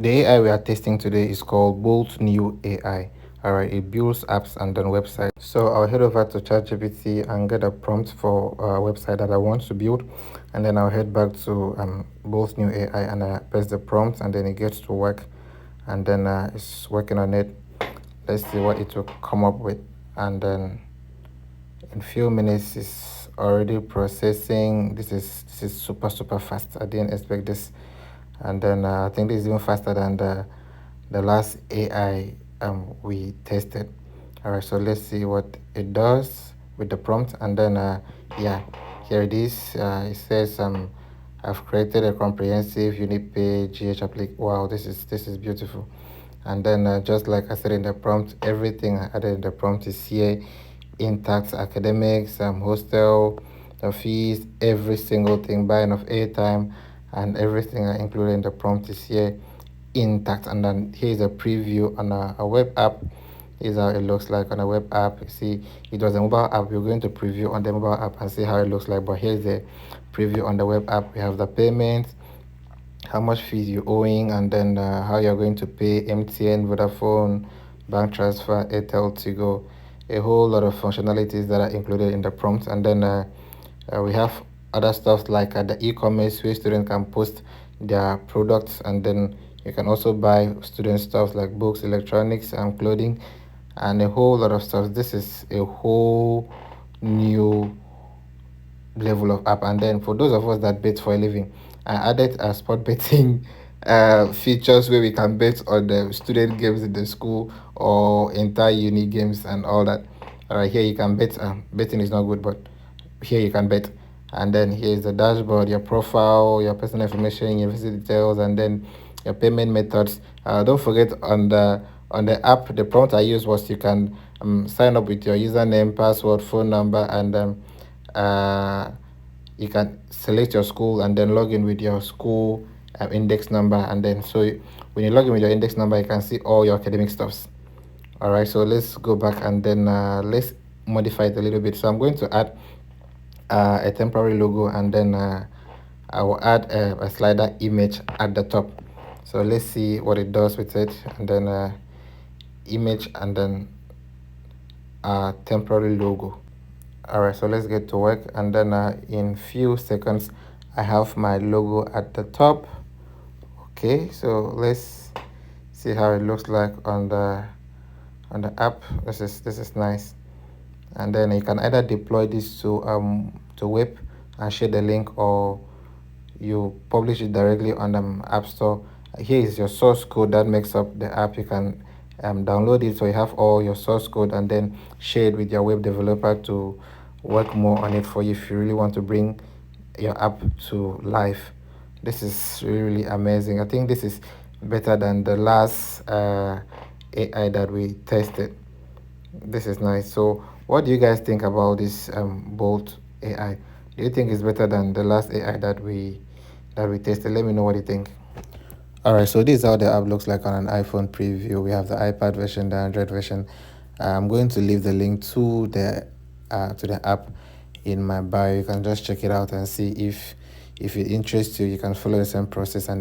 The AI we are testing today is called Bolt.new AI. All right, it builds apps and then websites. So I'll head over to ChatGPT and get a prompt for a website that I want to build, and then I'll head back to Bolt.new AI and press the prompt, and then it gets to work, and then it's working on it. Let's see what it will come up with, and then in few minutes it's already processing. This is super fast. I didn't expect this, and then I think this is even faster than the last AI we tested. All right, so let's see what it does with the prompt, and then yeah, here it is. It says I've created a comprehensive unique page GH application. Wow, this is beautiful. And then just like I said in the prompt, everything I added in the prompt is here intact: academics, hostel, the fees, every single thing, buying of airtime, and everything I included in the prompt is here intact. And then here's a preview on a web app. Here's how it looks like on a web app. You see, it was a mobile app. We're going to preview on the mobile app and see how it looks like. But here's the preview on the web app. We have the payment, how much fees you're owing, and then how you're going to pay: MTN, Vodafone, bank transfer, Airtel, Tigo. A whole lot of functionalities that are included in the prompt. And then we have other stuff like the e-commerce where students can post their products, and then you can also buy student stuff like books, electronics, and clothing, and a whole lot of stuff. This is a whole new level of app. And then for those of us that bet for a living, I added a sport betting features where we can bet on the student games in the school or entire uni games and all that. All right, here you can bet. Betting is not good, but here you can bet. And then here's the dashboard: your profile, your personal information, your visit details, and then your payment methods. Don't forget on the app, the prompt I used was you can sign up with your username, password, phone number, and uh, you can select your school and then log in with your school index number. And then when you log in with your index number, you can see all your academic stuffs. All right, so let's go back and then let's modify it a little bit. So I'm going to add a temporary logo, and then I will add a slider image at the top. So let's see what it does with it. And then image, and then temporary logo. All right, so let's get to work. And then in few seconds I have my logo at the top. Okay, so let's see how it looks like on the app. This is nice. And then you can either deploy this to web and share the link, or you publish it directly on the app store. Here is your source code that makes up the app. You can download it, so you have all your source code, and then share it with your web developer to work more on it for you if you really want to bring your app to life. This is really amazing. I think this is better than the last AI that we tested. This is nice. So what do you guys think about this Bolt AI? Do you think it's better than the last AI that we tested? Let me know what you think. All right, so this is how the app looks like on an iPhone preview. We have the iPad version, the Android version. I'm going to leave the link to the app in my bio. You can just check it out and see if it interests you. You can follow the same process, and